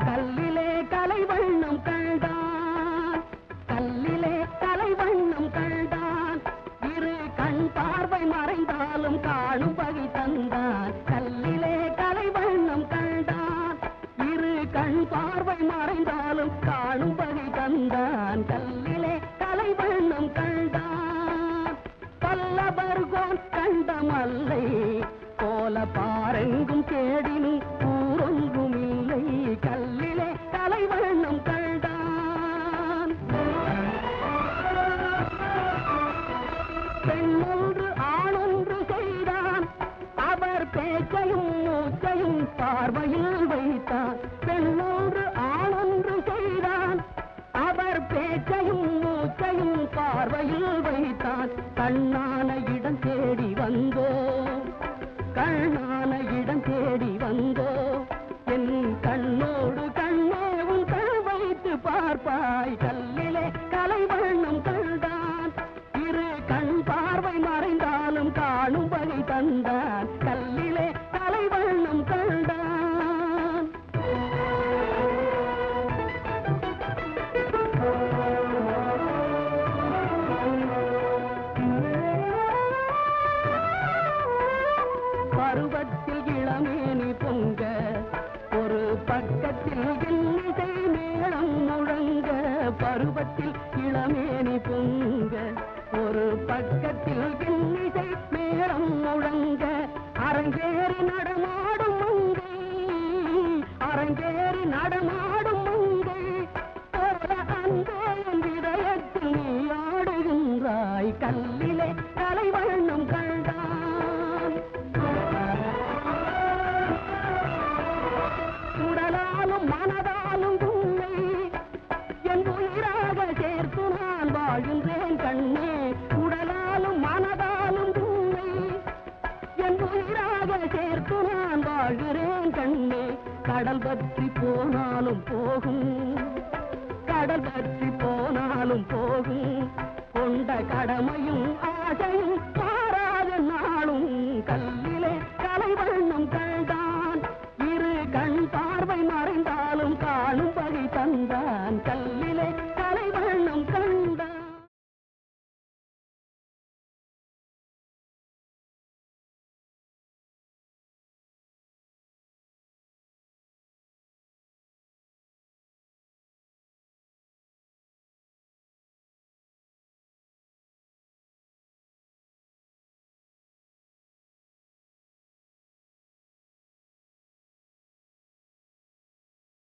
கல்லிலே கலைவண்ணம் கண்டான், கல்லிலே கலைவண்ணம் கண்டான், இரு கண் பார்வை மறைந்தாலும் காணும் வகை தந்தான். கல்லிலே கலைவண்ணம் கண்டான், இரு கண் பார்வை மறைந்தாலும் காணும் வகை தந்தான். கல்லிலே கலைவண்ணம் கண்டான், பல்லவர்கோன் கண்ட மல்லை போல பாரெங்கும் தேடினும் ஊரொன்றும் இல்லை. கல்லிலே கலைவண்ணம் கண்டான். பெண்ணொன்று ஆணொன்று செய்தான், அவர் பேச்சையும் மூச்சையும் பார்வையில் வைத்தான். பெண்ணொன்று ஆணொன்று செய்தான், அவர் பேச்சையும் மூச்சையும் பார்வையில் வைத்தான். கண்ணான இடம் தேடி வந்தோ, கண்ணான இடம் தேடி வந்தோ, என் கண்ணோடு கண்ணேவும் கண் வைத்து பார்ப்பாய். கல்லிலே கலைவண்ணம் கண்டான், இரு கண் பார்வை மறைந்தாலும் காணும் வகை தந்தான். கல்லிலே கலைவண்ணம் கண்டான். பருவத்தில் இளமேனி பொங்க, ஒரு பக்கத்தில் இன்னிசை மேளம் முழங்க. பருவத்தில் இளமேனி பொங்க, ஒரு பக்கத்தில் இன்னிசை மேளம் முழங்க. அரங்கேறி நடமாடும் மங்கை, அரங்கேறி நடமாடும் மங்கை போல அன்பே என் இதயத்தில் நீ ஆடுகின்றாய். கல்லிலே கலைவண்ணம் கண்டான், உடலாலும் மனதாலும் உன்னை என் உயிராக சேர்த்து நான் வாழ்கின்றேன் கண்ணே. உடலாலும் மனதாலும் உன்னை என் உயிராக சேர்த்து நான் வாழ்கிறேன் கண்ணே. கடல் பற்றி போனாலும் போகும், கடல் பற்றி போனாலும் போகும், கொண்ட கடமையும்